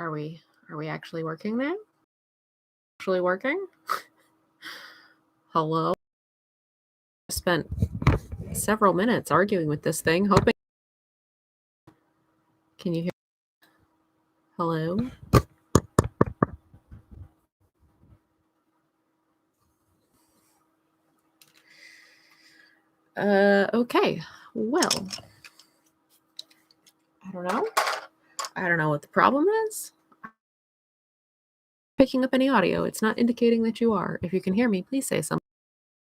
Are we actually working now? Actually working? Hello? I spent several minutes arguing with this thing, hoping. Can you hear? Hello? Okay. Well, I don't know. I don't know what the problem is. Picking up any audio. It's not indicating that you are. If you can hear me, please say something.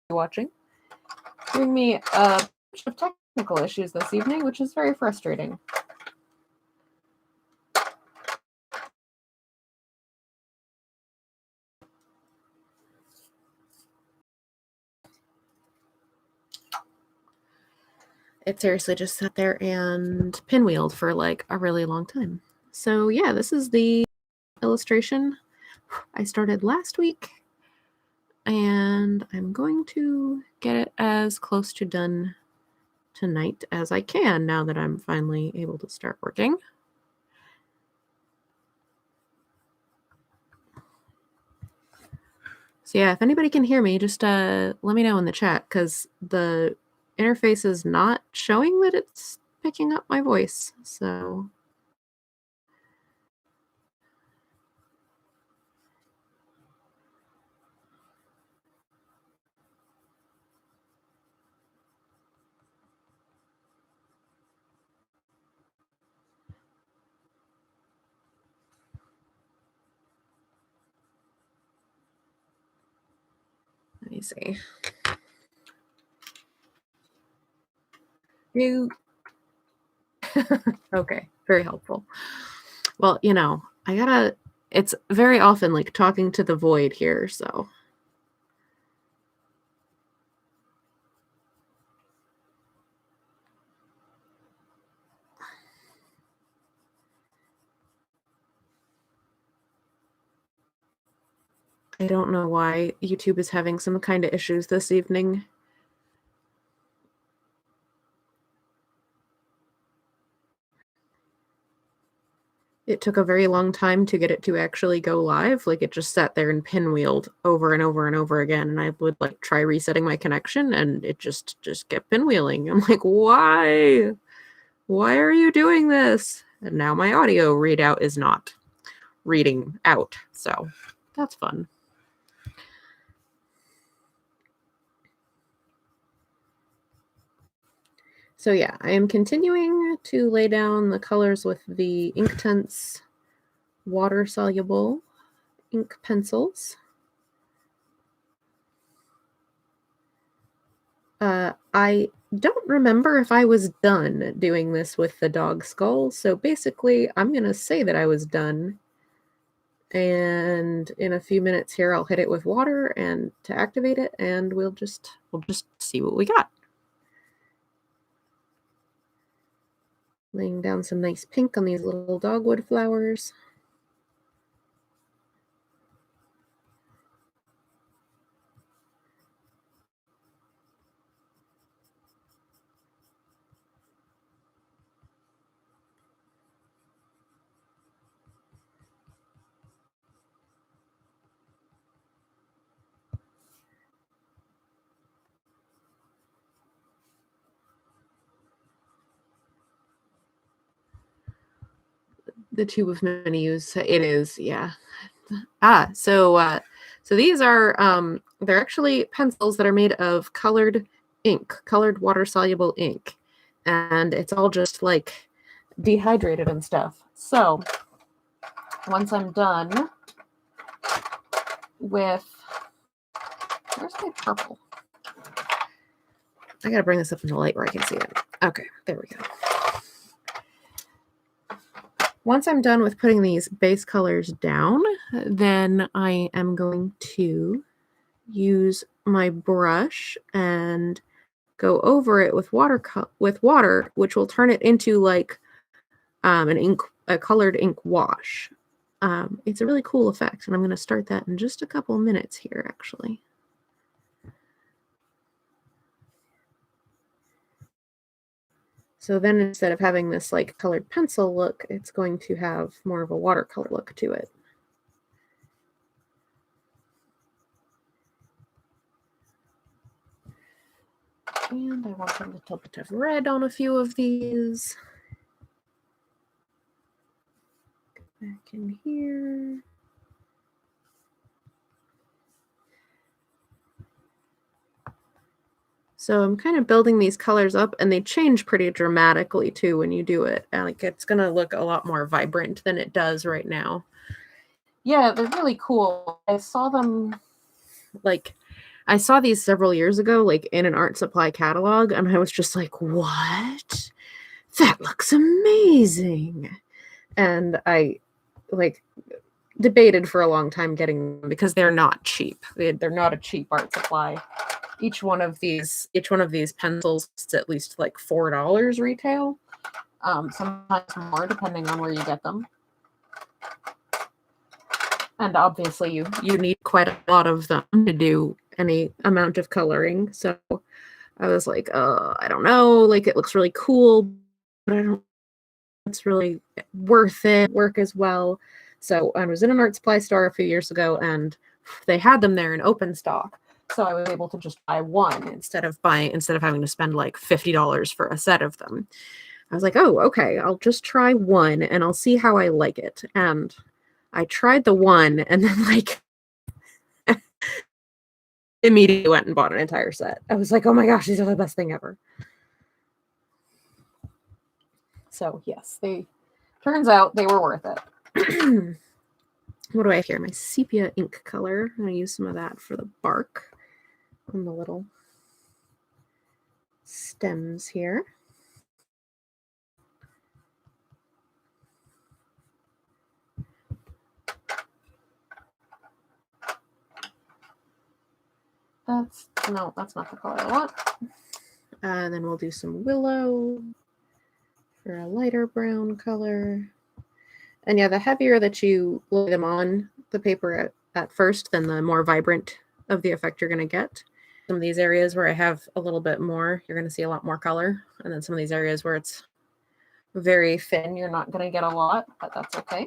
You're watching. Giving me a bunch of technical issues this evening, which is very frustrating. It seriously just sat there and pinwheeled for like a really long time. So yeah, this is the illustration I started last week, and I'm going to get it as close to done tonight as I can now that I'm finally able to start working. So yeah, if anybody can hear me, just let me know in the chat, because the interface is not showing that it's picking up my voice. So let me see. Okay, very helpful. Well, you know, it's very often like talking to the void here, so. I don't know why YouTube is having some kind of issues this evening. It took a very long time to get it to actually go live. Like, it just sat there and pinwheeled over and over and over again. And I would like try resetting my connection, and it just kept pinwheeling. I'm like, why? Why are you doing this? And now my audio readout is not reading out. So that's fun. So yeah, I am continuing to lay down the colors with the Ink-Tense water-soluble ink pencils. I don't remember if I was done doing this with the dog skull, so basically I'm going to say that I was done. And in a few minutes here, I'll hit it with water and to activate it, and we'll just see what we got. Laying down some nice pink on these little dogwood flowers. The tube of many use. It is, yeah. So these are they're actually pencils that are made of colored ink, colored water-soluble ink, and it's all just like dehydrated and stuff. So once I'm done with, where's my purple? I gotta bring this up into light where I can see it. Okay, there we go. Once I'm done with putting these base colors down, then I am going to use my brush and go over it with water, which will turn it into like a colored ink wash. It's a really cool effect, and I'm going to start that in just a couple minutes here, actually. So then instead of having this like colored pencil look, it's going to have more of a watercolor look to it. And I want a little bit of red on a few of these. Back in here. So I'm kind of building these colors up, and they change pretty dramatically too when you do it. Like it's gonna look a lot more vibrant than it does right now. Yeah, they're really cool. I saw them, like, I saw these several years ago, like in an art supply catalog, and I was just like, what? That looks amazing. And I like debated for a long time getting them because they're not cheap. They're not a cheap art supply. Each one of these pencils is at least like $4 retail. Sometimes more depending on where you get them. And obviously you need quite a lot of them to do any amount of coloring. So I was like, I don't know, like it looks really cool, but I don't know if it's really worth it, work as well. So I was in an art supply store a few years ago and they had them there in open stock. So I was able to just buy one instead of having to spend like $50 for a set of them. I was like, oh, okay, I'll just try one and I'll see how I like it. And I tried the one and then like immediately went and bought an entire set. I was like, oh my gosh, these are the best thing ever. So yes, turns out they were worth it. What do I have here? My sepia ink color. I'm going to use some of that for the bark on the little stems here. That's not the color I want. And then we'll do some willow for a lighter brown color. And yeah, the heavier that you lay them on the paper at first, then the more vibrant of the effect you're going to get. Some of these areas where I have a little bit more, you're going to see a lot more color. And then some of these areas where it's very thin, you're not going to get a lot, but that's okay.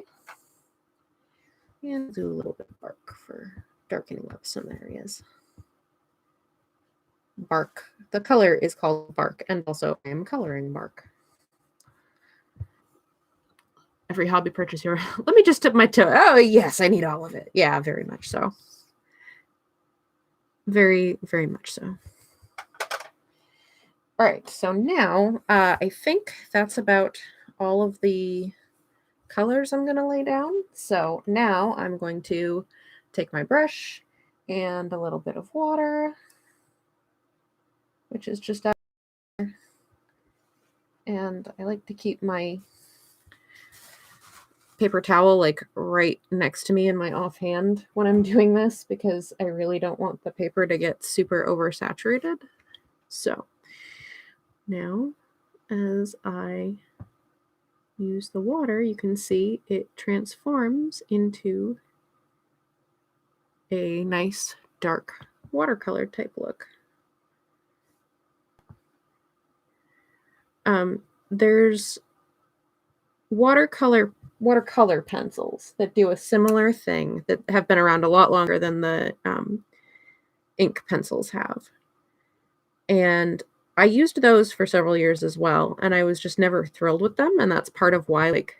And do a little bit of bark for darkening up some areas. Bark. The color is called bark, and also I am coloring bark. Every hobby purchase here. Let me just dip my toe. Oh, yes, I need all of it. Yeah, very much so. Very, very much so. All right, so now I think that's about all of the colors I'm going to lay down. So now I'm going to take my brush and a little bit of water, which is just out there. And I like to keep my paper towel like right next to me in my offhand when I'm doing this because I really don't want the paper to get super oversaturated. So now as I use the water, you can see it transforms into a nice dark watercolor type look. There's watercolor pencils that do a similar thing that have been around a lot longer than the ink pencils have. And I used those for several years as well, and I was just never thrilled with them. And that's part of why like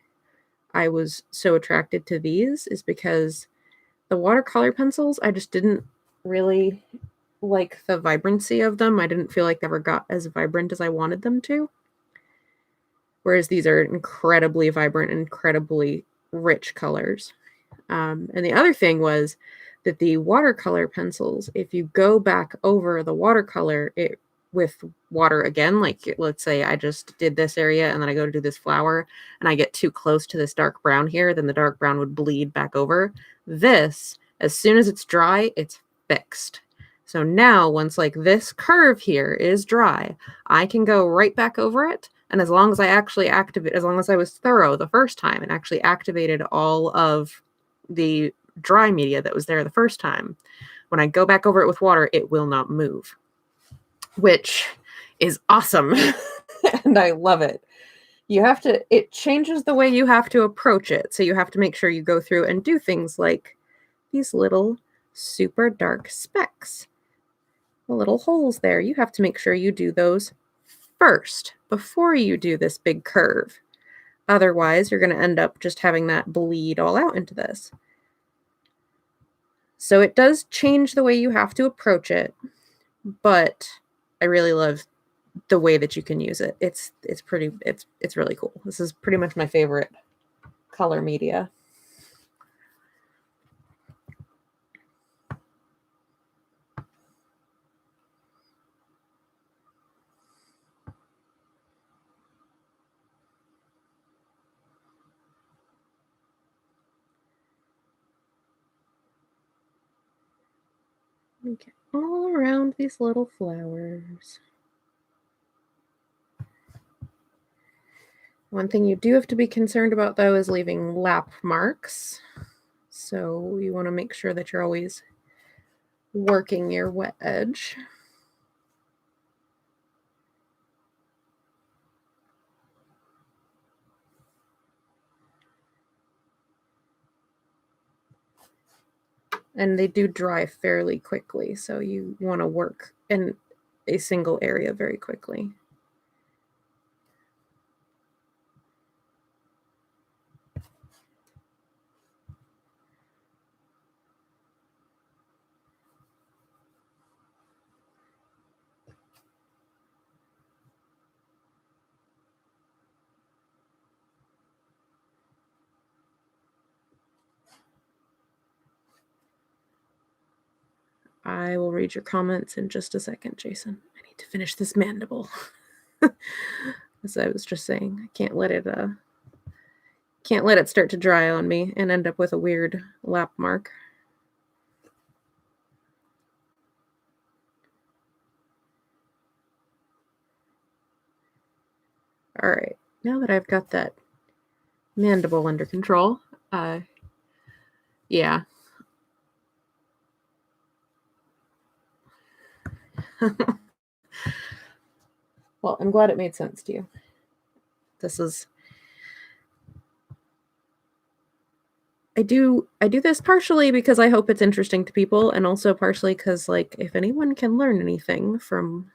I was so attracted to these, is because the watercolor pencils, I just didn't really like the vibrancy of them. I didn't feel like they ever got as vibrant as I wanted them to. Whereas these are incredibly vibrant, incredibly rich colors. And the other thing was that the watercolor pencils, if you go back over the watercolor with water again, like let's say I just did this area and then I go to do this flower and I get too close to this dark brown here, then the dark brown would bleed back over. This, as soon as it's dry, it's fixed. So now once like this curve here is dry, I can go right back over it. And as long as I actually as long as I was thorough the first time and actually activated all of the dry media that was there the first time, when I go back over it with water, it will not move, which is awesome. And I love it. It changes the way you have to approach it. So you have to make sure you go through and do things like these little super dark specks, the little holes there. You have to make sure you do those first before you do this big curve. Otherwise, you're going to end up just having that bleed all out into this. So it does change the way you have to approach it, but I really love the way that you can use it. It's really cool. This is pretty much my favorite color media. Okay, all around these little flowers. One thing you do have to be concerned about, though, is leaving lap marks. So you want to make sure that you're always working your wet edge. And they do dry fairly quickly, so you want to work in a single area very quickly. I will read your comments in just a second, Jason. I need to finish this mandible. As I was just saying, I can't let it start to dry on me and end up with a weird lap mark. All right, now that I've got that mandible under control, yeah. Well, I'm glad it made sense to you. I do this partially because I hope it's interesting to people, and also partially because, like, if anyone can learn anything from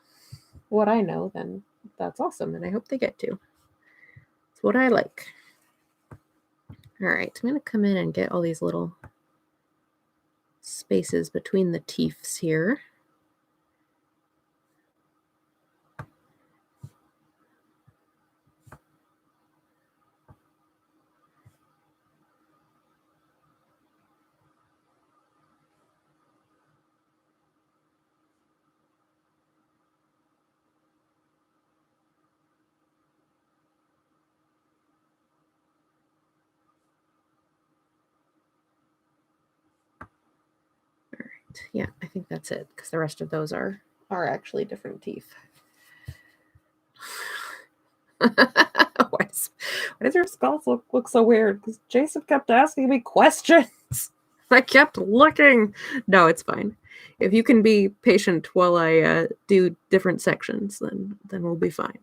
what I know, then that's awesome, and I hope they get to. It's what I like. All right, I'm going to come in and get all these little spaces between the teeths here. Yeah, I think that's it, because the rest of those are actually different teeth. Why does your skull look so weird? Because Jason kept asking me questions. I kept looking. No, it's fine. If you can be patient while I do different sections, then we'll be fine.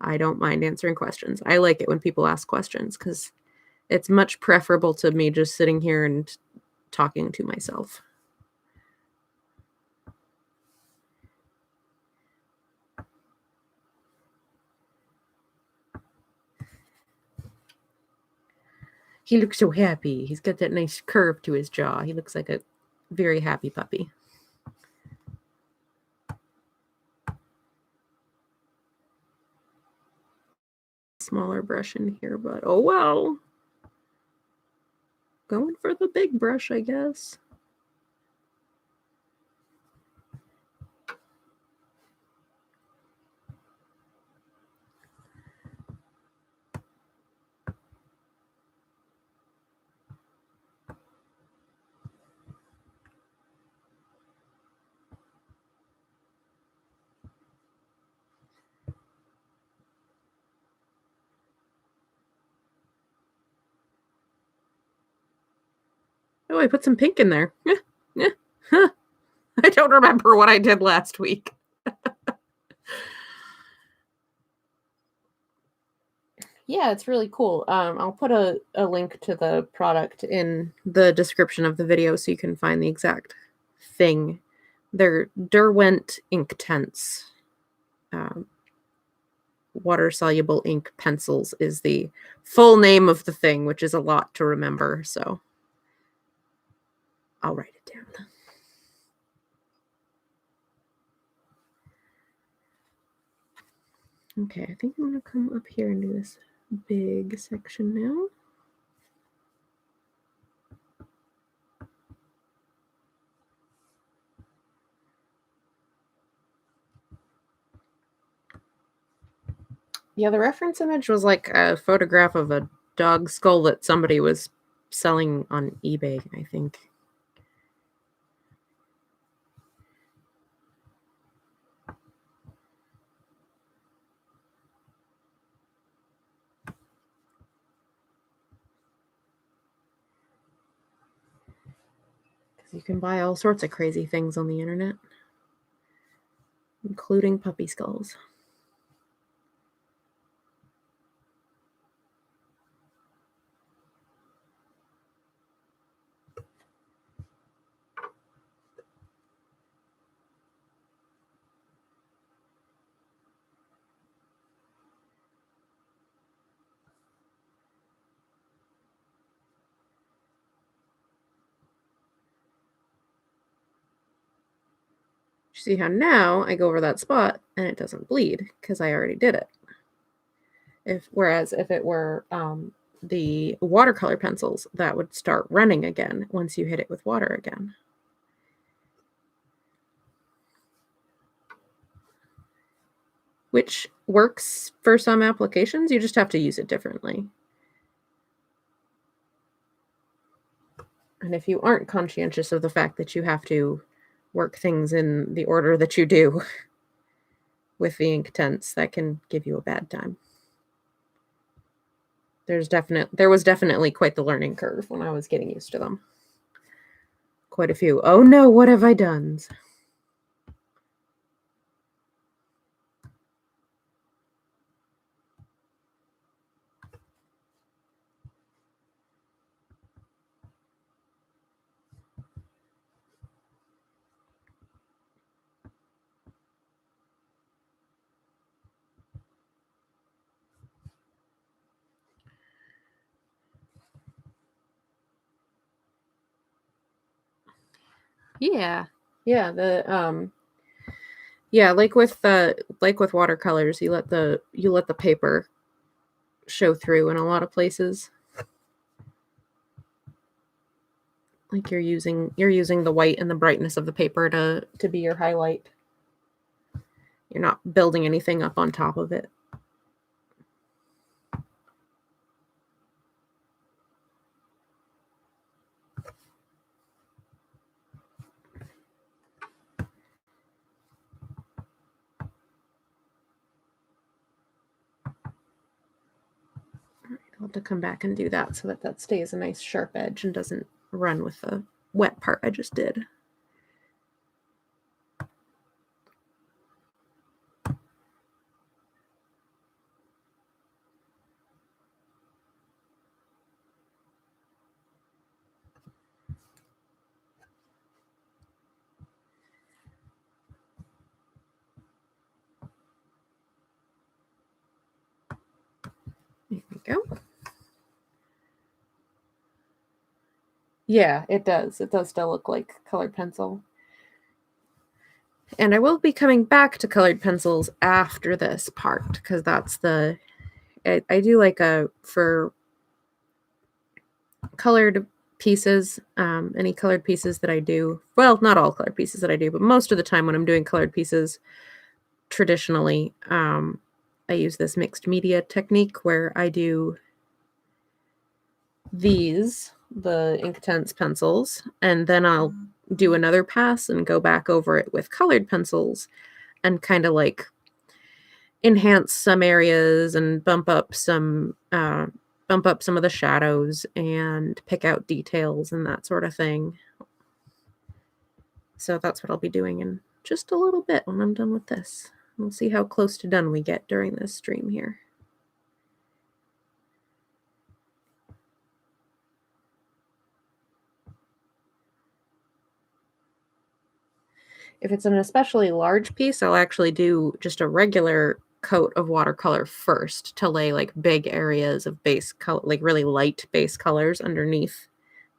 I don't mind answering questions. I like it when people ask questions because it's much preferable to me just sitting here and talking to myself. He looks so happy. He's got that nice curve to his jaw. He looks like a very happy puppy. Smaller brush in here, but oh well. Going for the big brush, I guess. Oh, I put some pink in there. I don't remember what I did last week. Yeah, it's really cool. I'll put a link to the product in the description of the video so you can find the exact thing. They're Derwent Ink-Tense. Water soluble ink pencils is the full name of the thing, which is a lot to remember, so I'll write it down. Okay, I think I'm going to come up here and do this big section now. Yeah, the reference image was like a photograph of a dog skull that somebody was selling on eBay, I think. Because you can buy all sorts of crazy things on the internet, including puppy skulls. See how now I go over that spot and it doesn't bleed because I already did it. Whereas if it were the watercolor pencils, that would start running again once you hit it with water again. Which works for some applications, you just have to use it differently. And if you aren't conscientious of the fact that you have to work things in the order that you do with the Ink-Tense, that can give you a bad time. There was definitely quite the learning curve when I was getting used to them. Quite a few, oh no, what have I done? Yeah. Yeah, like with watercolors, you let the paper show through in a lot of places. Like you're using the white and the brightness of the paper to be your highlight. You're not building anything up on top of it. I'll have to come back and do that so that stays a nice sharp edge and doesn't run with the wet part I just did. There we go. Yeah, it does. It does still look like colored pencil. And I will be coming back to colored pencils after this part because that's I do like for colored pieces, any colored pieces that I do, well, not all colored pieces that I do, but most of the time when I'm doing colored pieces, traditionally, I use this mixed media technique where I do the Ink-Tense pencils, and then I'll do another pass and go back over it with colored pencils and kind of like enhance some areas and bump up some of the shadows and pick out details and that sort of thing. So that's what I'll be doing in just a little bit when I'm done with this. We'll see how close to done we get during this stream here. If it's an especially large piece, I'll actually do just a regular coat of watercolor first to lay like big areas of base color, like really light base colors underneath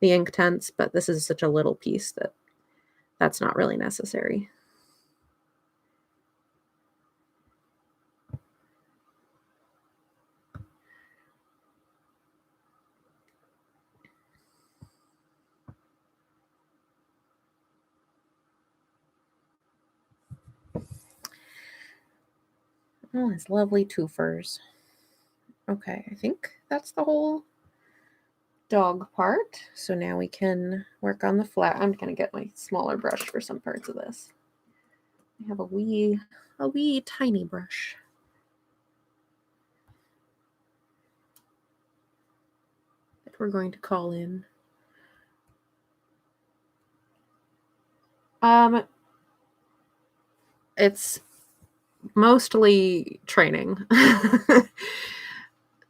the Ink-Tense, but this is such a little piece that that's not really necessary. Oh, his lovely twofers. Okay, I think that's the whole dog part. So now we can work on the flat. I'm gonna get my smaller brush for some parts of this. I have a wee tiny brush. That we're going to call in. It's mostly training.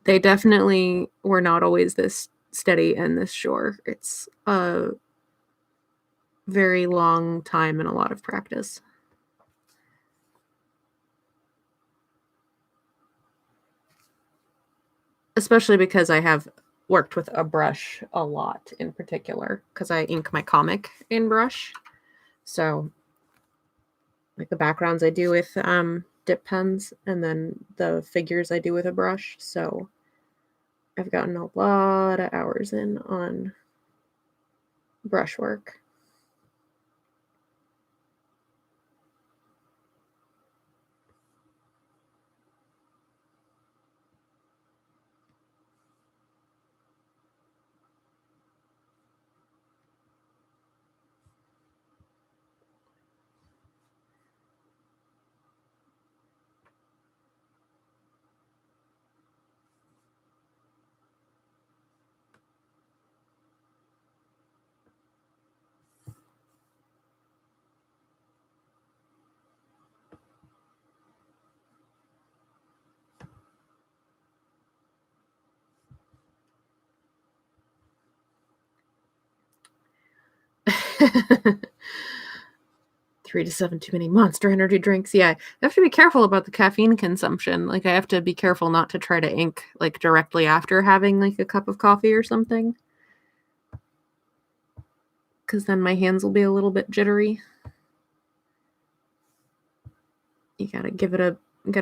They definitely were not always this steady and this sure. It's a very long time and a lot of practice. Especially because I have worked with a brush a lot in particular, because I ink my comic in brush. So like the backgrounds I do with dip pens, and then the figures I do with a brush. So I've gotten a lot of hours in on brushwork. Three to seven too many Monster Energy drinks. Yeah, I have to be careful about the caffeine consumption. Like I have to be careful not to try to ink like directly after having like a cup of coffee or something, because then my hands will be a little bit jittery. You gotta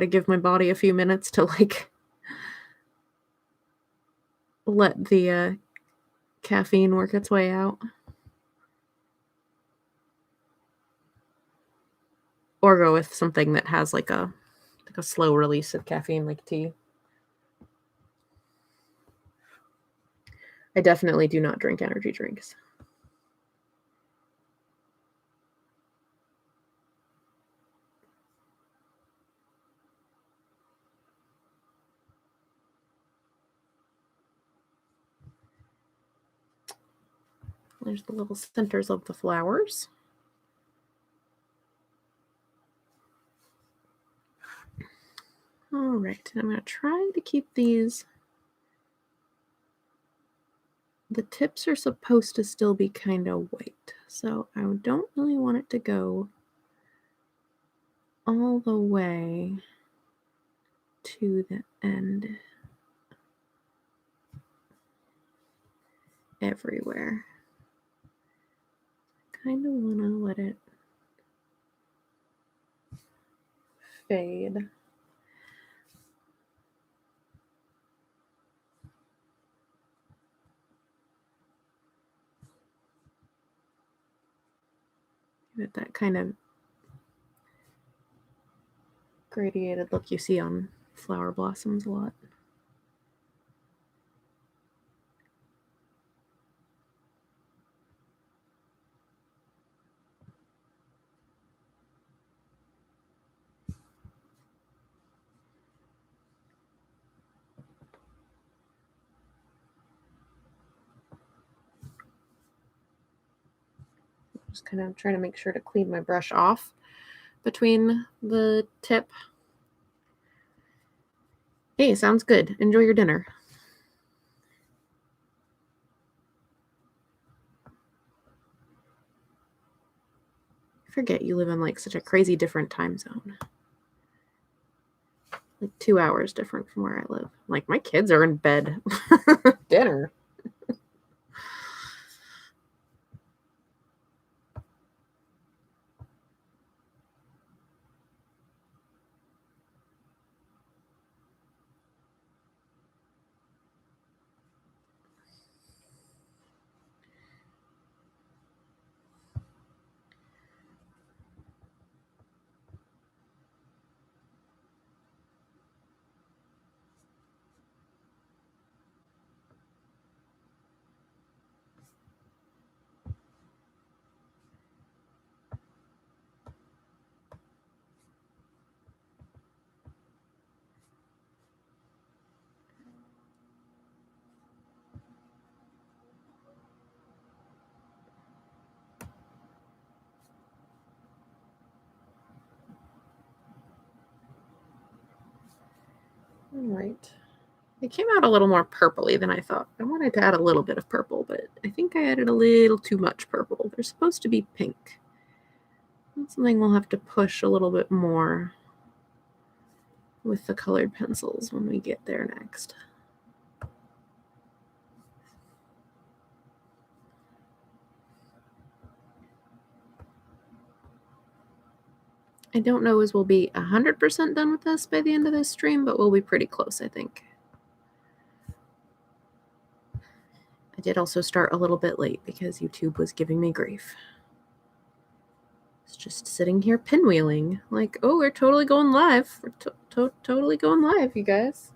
give my body a few minutes to like let the caffeine work its way out. Or go with something that has like a slow release of caffeine, like tea. I definitely do not drink energy drinks. There's the little centers of the flowers. All right, and I'm going to try to keep these. The tips are supposed to still be kind of white, so I don't really want it to go all the way to the end everywhere. Kind of want to let it fade. Give it that kind of gradiated look you see on flower blossoms a lot. Just kind of trying to make sure to clean my brush off between the tip. Hey, sounds good. Enjoy your dinner. forget you live in like such a crazy different time zone. Like 2 hours different from where I live. Like my kids are in bed. Dinner. All right. It came out a little more purpley than I thought. I wanted to add a little bit of purple, but I think I added a little too much purple. They're supposed to be pink. That's something we'll have to push a little bit more with the colored pencils when we get there next. I don't know as we'll be 100% done with this by the end of this stream, but we'll be pretty close, I think. I did also start a little bit late because YouTube was giving me grief. It's just sitting here pinwheeling, like, oh, we're totally going live. We're totally going live, you guys.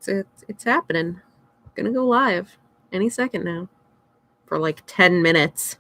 It's happening. Gonna go live any second now for like 10 minutes.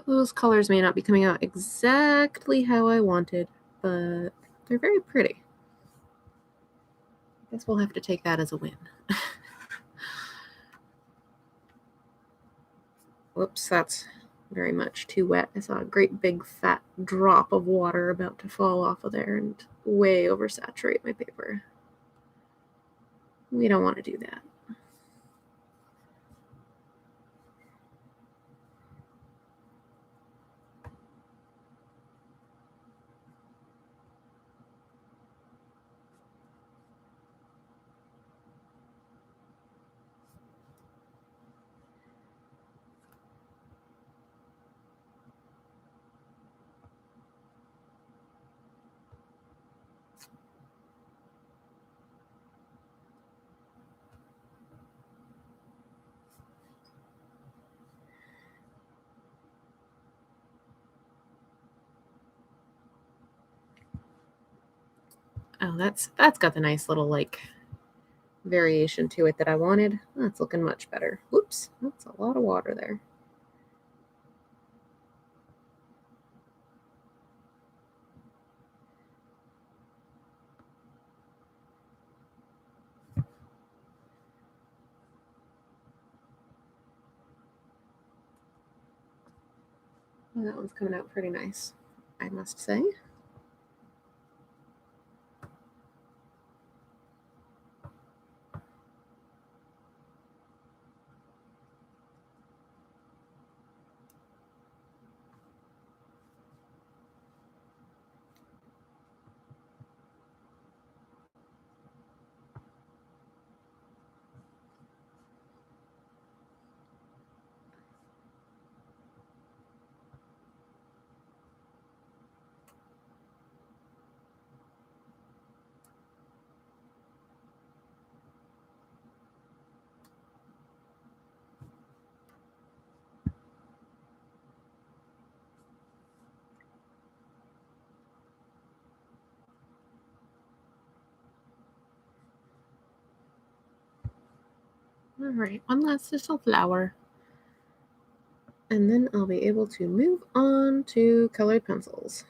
Those colors may not be coming out exactly how I wanted, but they're very pretty. I guess we'll have to take that as a win. Whoops, that's very much too wet. I saw a great big fat drop of water about to fall off of there and way oversaturate my paper. We don't want to do that. Oh, that's got the nice little like variation to it that I wanted. That's looking much better. Whoops, that's a lot of water there. Well, that one's coming out pretty nice, I must say. All right, one last little flower. And then I'll be able to move on to colored pencils.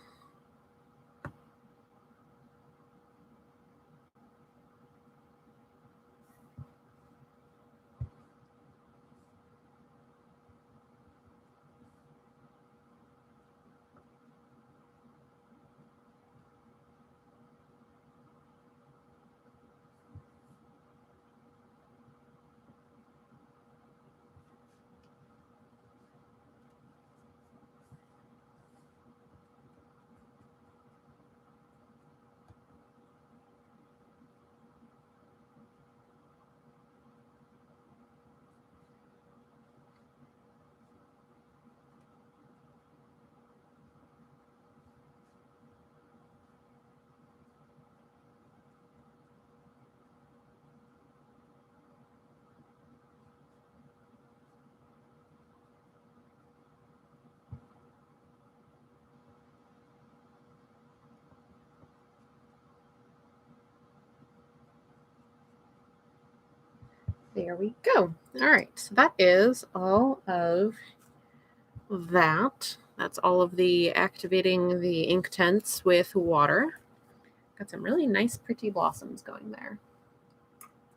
There we go. All right, so that is all of that. That's all of the activating the Ink-Tense with water. Got some really nice, pretty blossoms going there.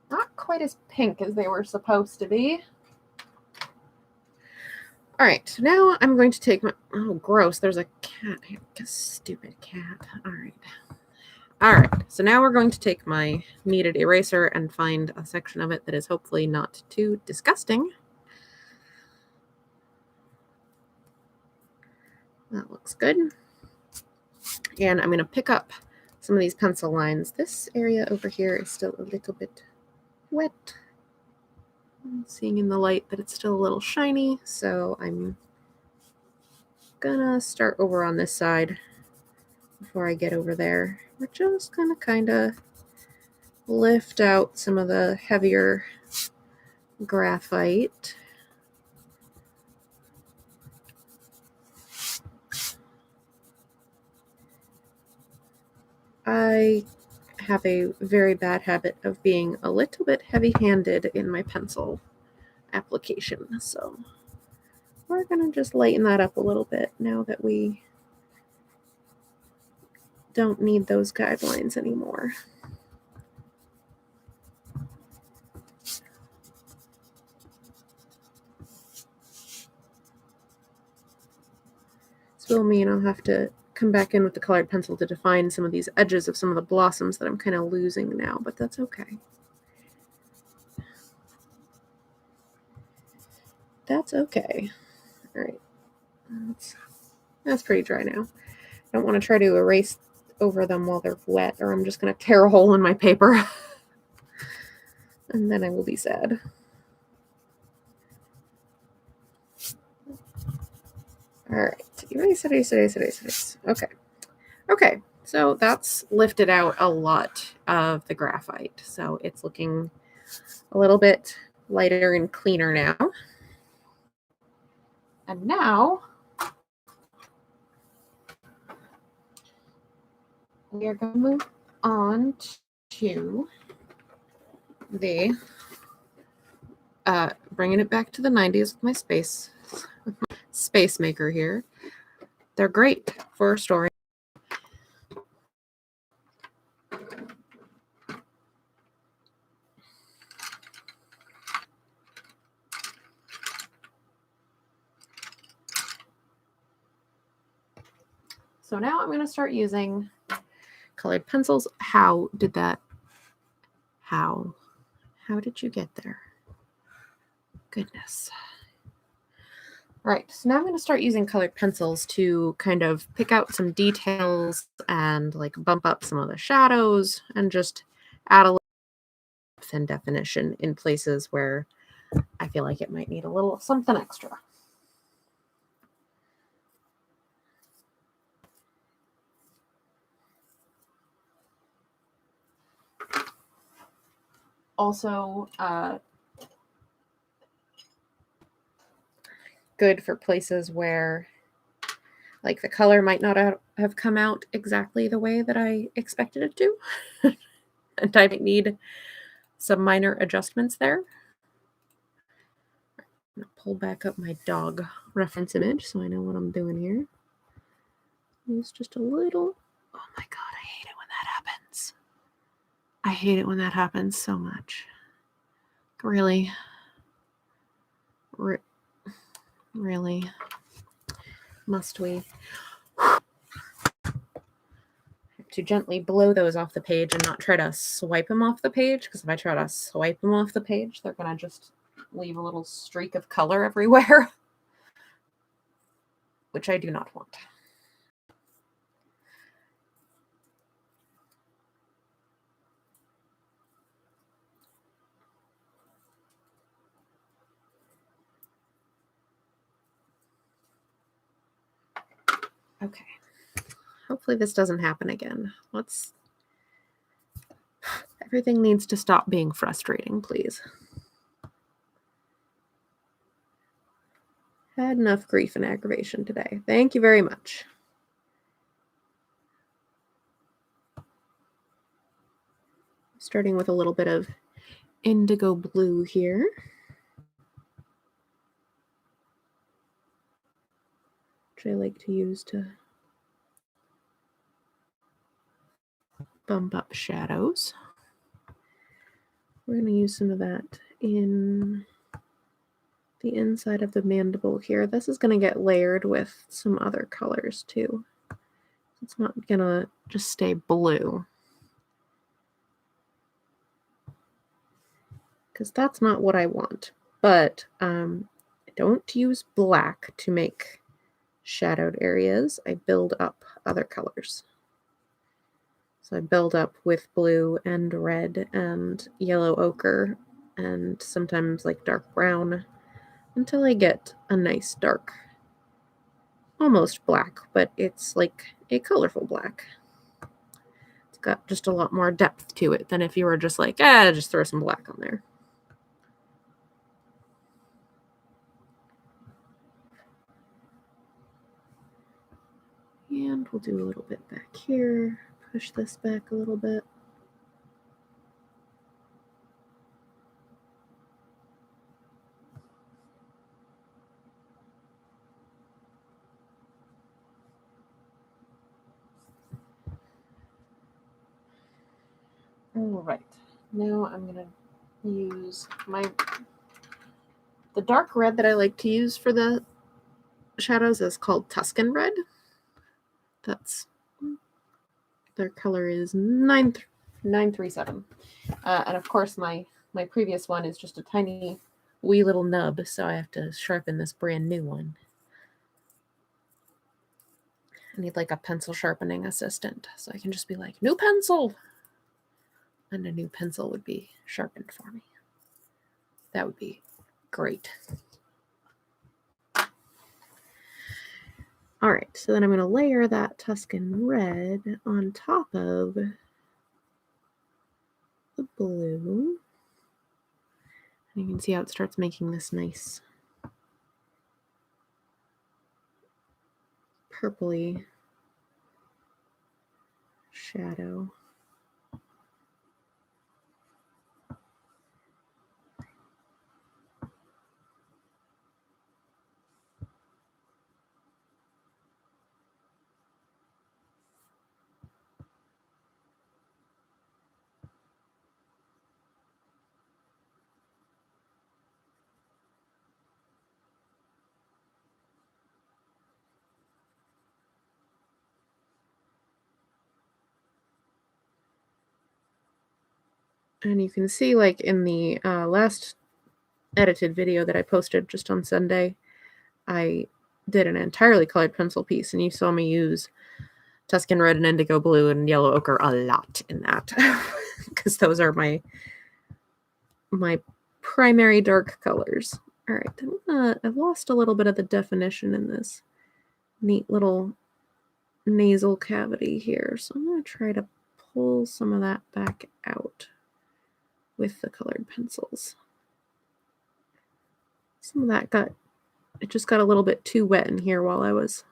Not quite as pink as they were supposed to be. All right, so now I'm going to take my, oh, gross, there's a cat here. A stupid cat. All right. All right, so now we're going to take my kneaded eraser and find a section of it that is hopefully not too disgusting. That looks good. And I'm going to pick up some of these pencil lines. This area over here is still a little bit wet. I'm seeing in the light that it's still a little shiny, so I'm gonna start over on this side before I get over there. We're just gonna kind of lift out some of the heavier graphite. I have a very bad habit of being a little bit heavy-handed in my pencil application, so we're gonna just lighten that up a little bit now that we don't need those guidelines anymore. This will mean I'll have to come back in with the colored pencil to define some of these edges of some of the blossoms that I'm kind of losing now, but that's okay. That's okay. All right. That's pretty dry now. I don't want to try to erase over them while they're wet, or I'm just going to tear a hole in my paper. And then I will be sad. All right. Erase. Okay. Okay. So that's lifted out a lot of the graphite. So it's looking a little bit lighter and cleaner now. And now we are going to move on to the bringing it back to the 90s with my space maker here. They're great for storing. So now I'm going to start using colored pencils. How did you get there? Goodness. All right, so now I'm going to start using colored pencils to kind of pick out some details and like bump up some of the shadows and just add a little depth and definition in places where I feel like it might need a little something extra. Also, good for places where like the color might not have come out exactly the way that I expected it to. And I might need some minor adjustments there. I'm gonna pull back up my dog reference image so I know what I'm doing here. Use just a little. Oh my god, I hate it when that happens. I hate it when that happens so much. Really? Really? Must we? To gently blow those off the page and not try to swipe them off the page, because if I try to swipe them off the page, they're going to just leave a little streak of color everywhere, which I do not want. Okay. Hopefully this doesn't happen again. Everything needs to stop being frustrating, please. Had enough grief and aggravation today. Thank you very much. Starting with a little bit of indigo blue here. Which I like to use to bump up shadows. We're going to use some of that in the inside of the mandible here. This is going to get layered with some other colors too. It's not going to just stay blue, because that's not what I want. But I don't use black to make shadowed areas. I build up other colors. So I build up with blue and red and yellow ochre and sometimes like dark brown until I get a nice dark, almost black, but it's like a colorful black. It's got just a lot more depth to it than if you were just like, just throw some black on there. And we'll do a little bit back here, push this back a little bit. All right, now I'm gonna use the dark red that I like to use for the shadows is called Tuscan red. That's their color is 937. And of course my previous one is just a tiny wee little nub, so I have to sharpen this brand new one. I need like a pencil sharpening assistant, so I can just be like, new pencil, and a new pencil would be sharpened for me. That would be great. All right, so then I'm going to layer that Tuscan red on top of the blue. And you can see how it starts making this nice purpley shadow. And you can see, like in the last edited video that I posted just on Sunday, I did an entirely colored pencil piece, and you saw me use Tuscan red and indigo blue and yellow ochre a lot in that, because those are my primary dark colors. All right, I've lost a little bit of the definition in this neat little nasal cavity here, so I'm going to try to pull some of that back out with the colored pencils. Some of that just got a little bit too wet in here while I was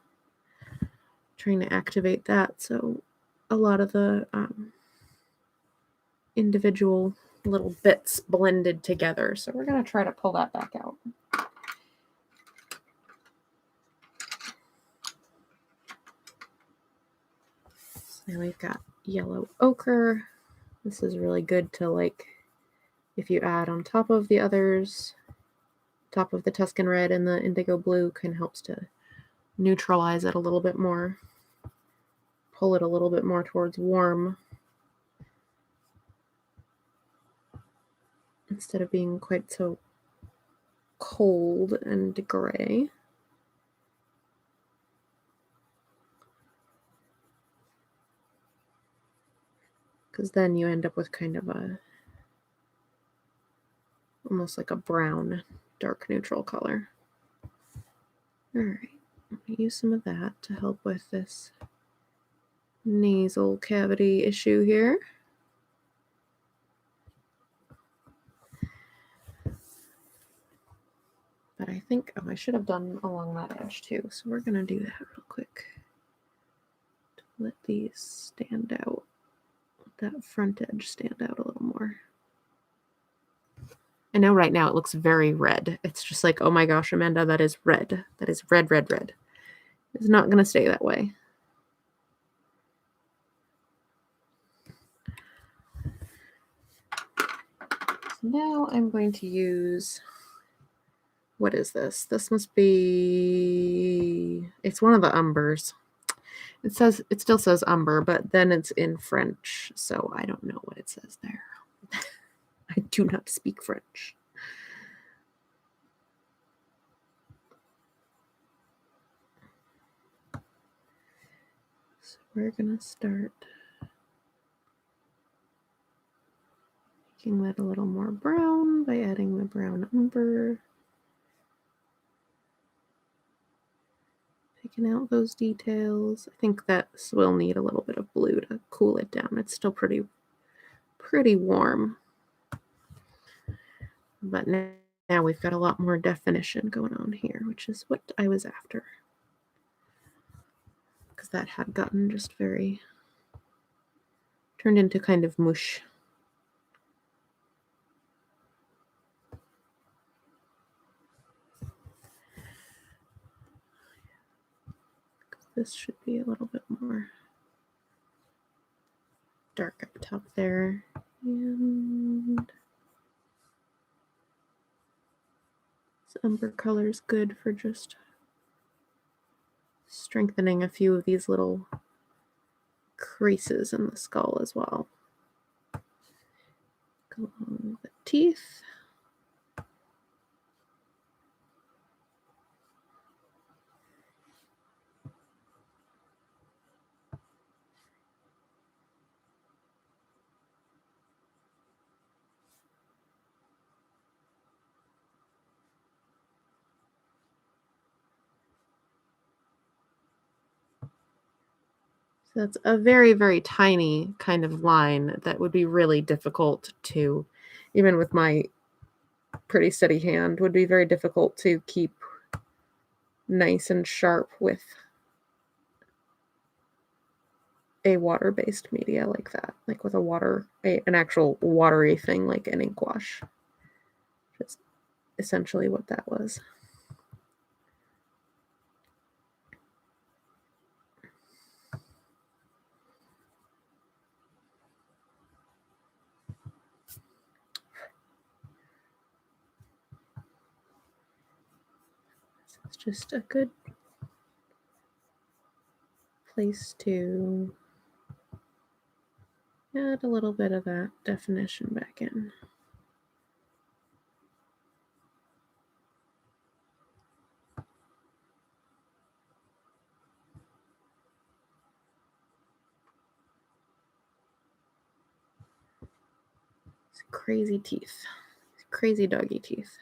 trying to activate that, so a lot of the individual little bits blended together. So we're going to try to pull that back out. And we've got yellow ochre. This is really good to, like, if you add on top of the others, top of the Tuscan red and the indigo blue, kind of helps to neutralize it a little bit more, pull it a little bit more towards warm instead of being quite so cold and gray. Because then you end up with kind of a, almost like a brown, dark neutral color. All right, I'm gonna use some of that to help with this nasal cavity issue here. But I think, oh, I should have done along that edge too. So we're gonna do that real quick to let these stand out. Let that front edge stand out a little more. I know right now it looks very red. It's just like, oh my gosh, Amanda, that is red. That is red, red, red. It's not gonna stay that way. So now I'm going to use, what is this? This must be, it's one of the umbers. It says, it still says umber, but then it's in French, so I don't know what it says there. I do not speak French. So we're gonna start making that a little more brown by adding the brown umber. Picking out those details. I think that will need a little bit of blue to cool it down. It's still pretty warm. But now we've got a lot more definition going on here, which is what I was after. Because that had gotten just very, turned into kind of mush. This should be a little bit more dark up top there. And this umber color is good for just strengthening a few of these little creases in the skull as well. Go along the teeth. So that's a very, very tiny kind of line that would be really difficult to, even with my pretty steady hand, would be very difficult to keep nice and sharp with a water-based media like that, like with an actual watery thing like an ink wash. Just essentially what that was. It's just a good place to add a little bit of that definition back in. It's crazy teeth, crazy doggy teeth.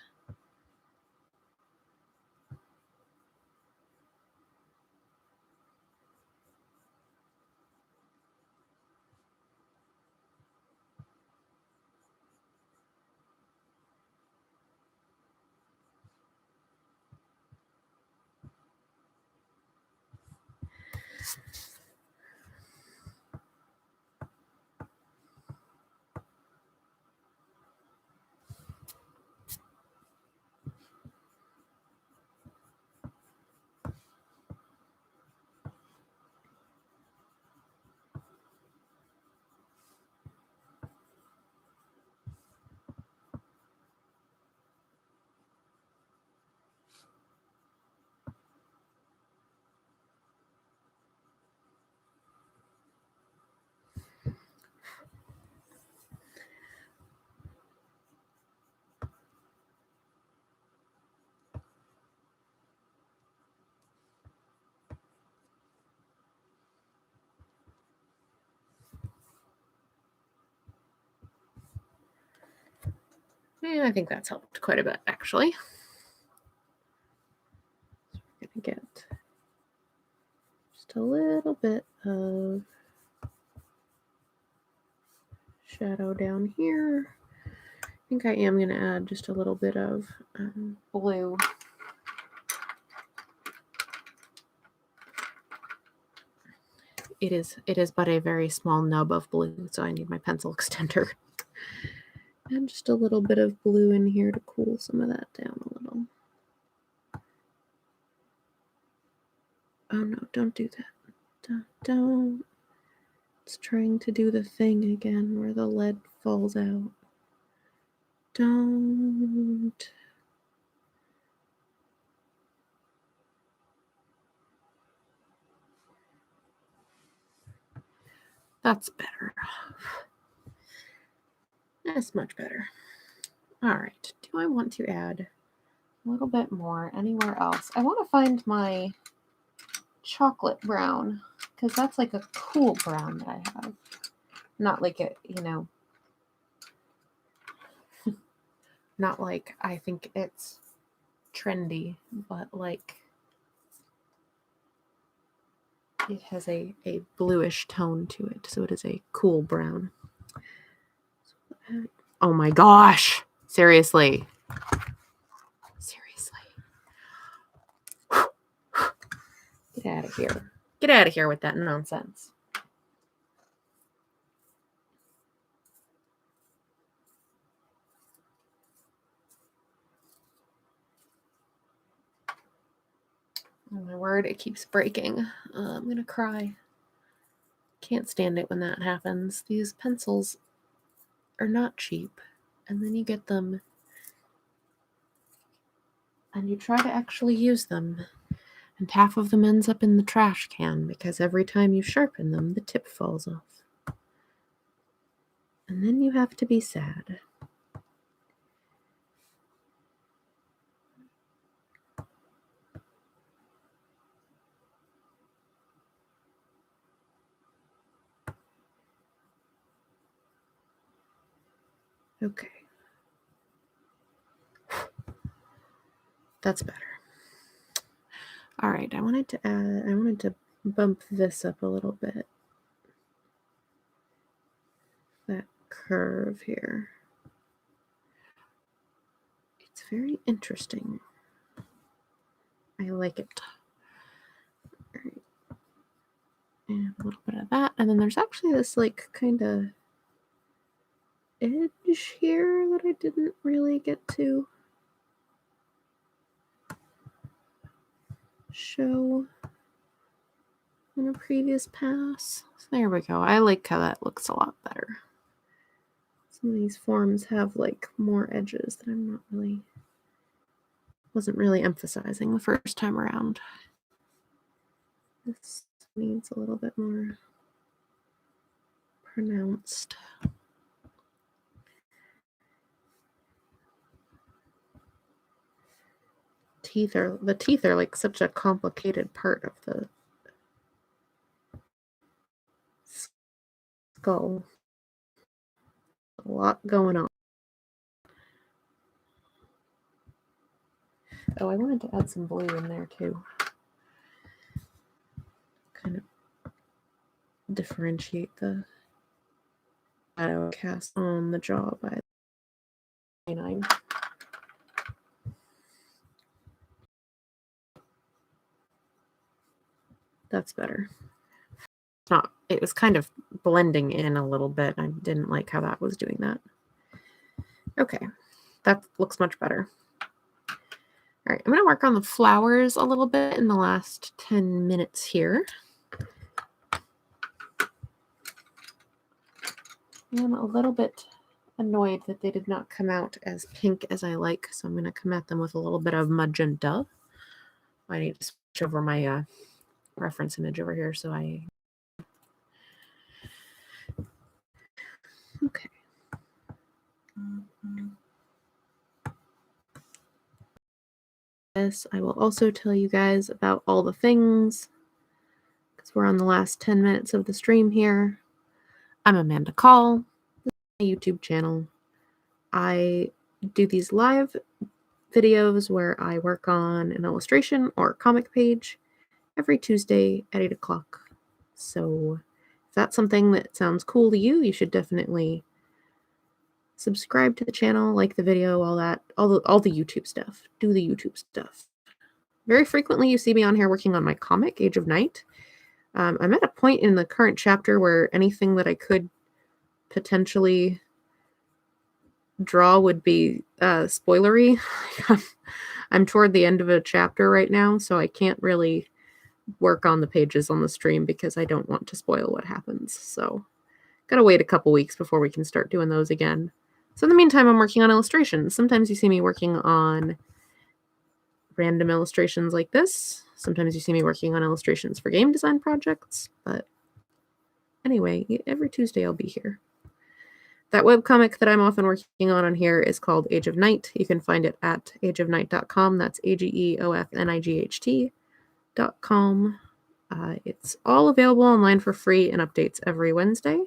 Yeah, I think that's helped quite a bit, actually. So we're going to get just a little bit of shadow down here. I think I am going to add just a little bit of blue. It is but a very small nub of blue, so I need my pencil extender. And just a little bit of blue in here to cool some of that down a little. Oh no, don't do that. Don't. It's trying to do the thing again where the lead falls out. Don't. That's better. That's much better. All right. Do I want to add a little bit more anywhere else? I want to find my chocolate brown because that's like a cool brown that I have. Not like it, you know, not like I think it's trendy, but like it has a bluish tone to it. So it is a cool brown. Oh my gosh. Seriously. Get out of here. Get out of here with that nonsense. Oh my word, it keeps breaking. I'm going to cry. Can't stand it when that happens. These pencils are not cheap. And then you get them and you try to actually use them. And half of them ends up in the trash can because every time you sharpen them, the tip falls off. And then you have to be sad. Okay. That's better. All right, I wanted to bump this up a little bit. That curve here. It's very interesting. I like it. All right. And a little bit of that. And then there's actually this like kind of edge here that I didn't really get to show in a previous pass. So there we go. I like how that looks a lot better. Some of these forms have like more edges that wasn't really emphasizing the first time around. This needs a little bit more pronounced. The teeth are like such a complicated part of the skull. A lot going on. Oh, I wanted to add some blue in there too. Kind of differentiate the shadow cast on the jaw by 29. That's better. It was kind of blending in a little bit. I didn't like how that was doing that. Okay, that looks much better. All right, I'm going to work on the flowers a little bit in the last 10 minutes here. I'm a little bit annoyed that they did not come out as pink as I like, so I'm going to come at them with a little bit of magenta. I need to switch over my reference image over here so I... Okay. This, I will also tell you guys about all the things because we're on the last 10 minutes of the stream here. I'm Amanda Call. This is my YouTube channel. I do these live videos where I work on an illustration or a comic page every Tuesday at 8 o'clock. So if that's something that sounds cool to you, you should definitely subscribe to the channel, like the video, all that, all the YouTube stuff. Do the YouTube stuff. Very frequently you see me on here working on my comic, Age of Night. I'm at a point in the current chapter where anything that I could potentially draw would be spoilery. I'm toward the end of a chapter right now, so I can't really work on the pages on the stream because I don't want to spoil what happens. So gotta wait a couple weeks before we can start doing those again. So in the meantime, I'm working on illustrations. Sometimes you see me working on random illustrations like this. Sometimes you see me working on illustrations for game design projects. But anyway, every Tuesday I'll be here. That webcomic that I'm often working on here is called Age of Night. You can find it at ageofnight.com. That's ageofnight.com. It's all available online for free and updates every Wednesday.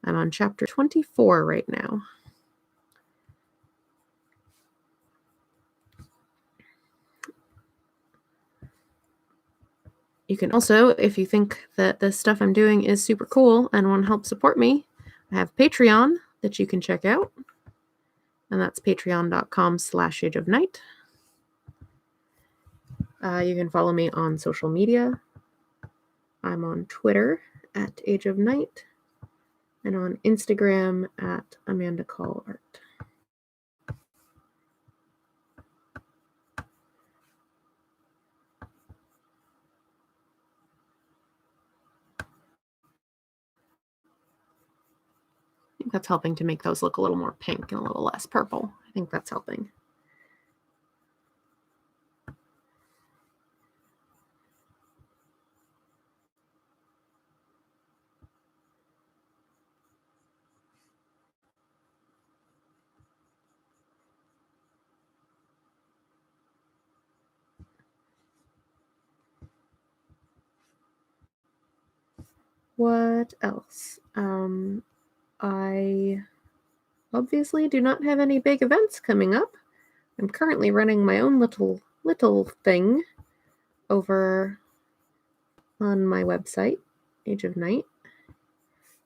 I'm on chapter 24 right now. You can also, if you think that the stuff I'm doing is super cool and want to help support me, I have Patreon that you can check out. And that's patreon.com/ageofnight. You can follow me on social media. I'm on Twitter at Age of Night and on Instagram at Amanda Call Art. I think that's helping to make those look a little more pink and a little less purple. I think that's helping. What else? I obviously do not have any big events coming up. I'm currently running my own little thing over on my website, Age of Night,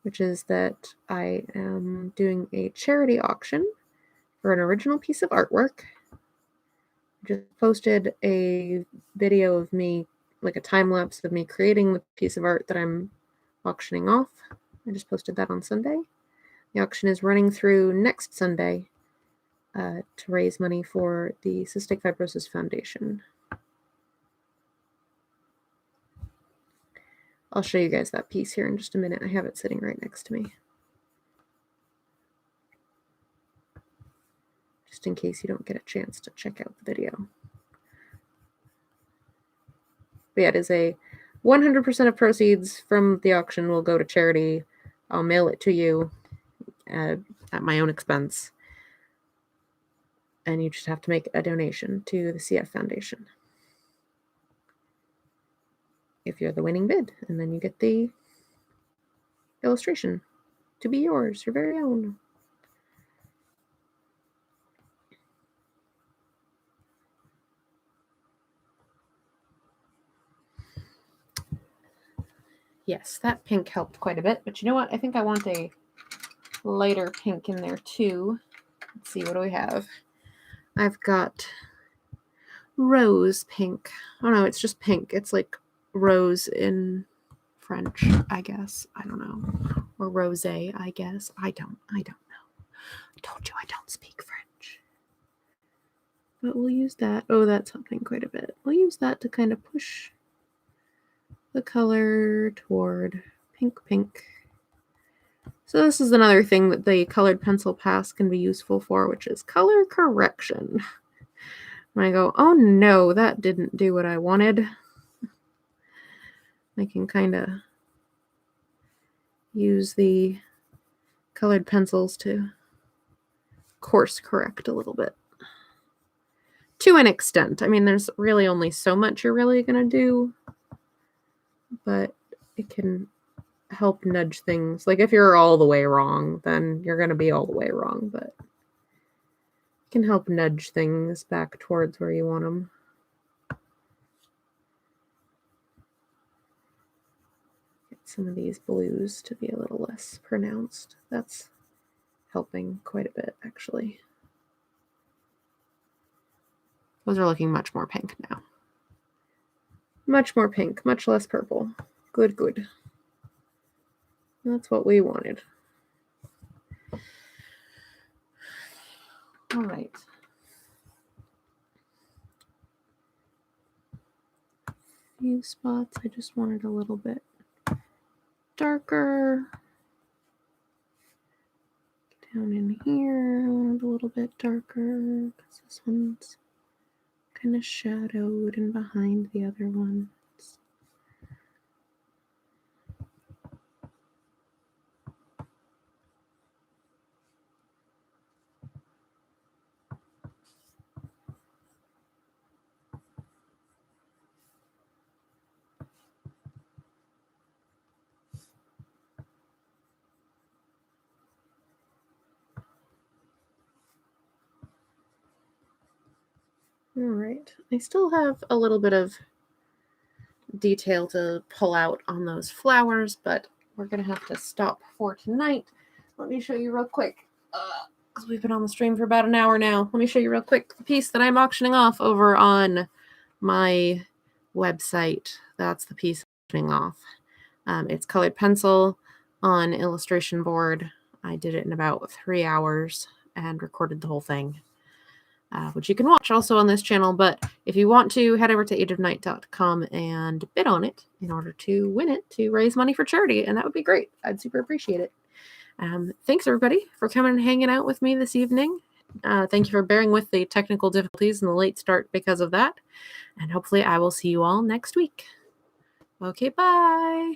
which is that I am doing a charity auction for an original piece of artwork. I just posted a video of me, like a time lapse of me creating the piece of art that I'm auctioning off. I just posted that on Sunday. The auction is running through next Sunday to raise money for the Cystic Fibrosis Foundation. I'll show you guys that piece here in just a minute. I have it sitting right next to me. Just in case you don't get a chance to check out the video. But yeah, it is a 100% of proceeds from the auction will go to charity. I'll mail it to you at my own expense. And you just have to make a donation to the CF Foundation if you're the winning bid, and then you get the illustration to be yours, your very own. Yes, that pink helped quite a bit, but you know what? I think I want a lighter pink in there too. Let's see, what do we have? I've got rose pink. Oh no, it's just pink. It's like rose in French, I guess. I don't know. Or rosé, I guess. I don't know. I told you I don't speak French. But we'll use that. Oh, that's helping quite a bit. We'll use that to kind of push the color toward pink. So this is another thing that the colored pencil pass can be useful for, which is color correction. When I go, oh no, that didn't do what I wanted, I can kind of use the colored pencils to course correct a little bit. To an extent. I mean, there's really only so much you're really going to do, but it can help nudge things. Like if you're all the way wrong, then you're going to be all the way wrong, but Can help nudge things back towards where you want them. Get some of these blues to be a little less pronounced. That's helping quite a bit, actually. Those are looking much more pink now. Much more pink, much less purple. Good, good. That's what we wanted. All right. A few spots I just wanted a little bit darker. Down in here, I wanted a little bit darker because this one's kind of shadowed and behind the other ones. All right, I still have a little bit of detail to pull out on those flowers, but we're gonna have to stop for tonight. Let me show you real quick, because we've been on the stream for about an hour now. Let me show you real quick the piece that I'm auctioning off over on my website. That's the piece I'm auctioning off. It's colored pencil on illustration board. I did it in about 3 hours and recorded the whole thing. Which you can watch also on this channel. But if you want to, head over to ageofnight.com and bid on it in order to win it to raise money for charity. And that would be great. I'd super appreciate it. Thanks, everybody, for coming and hanging out with me this evening. Thank you for bearing with the technical difficulties and the late start because of that. And hopefully I will see you all next week. Okay, bye.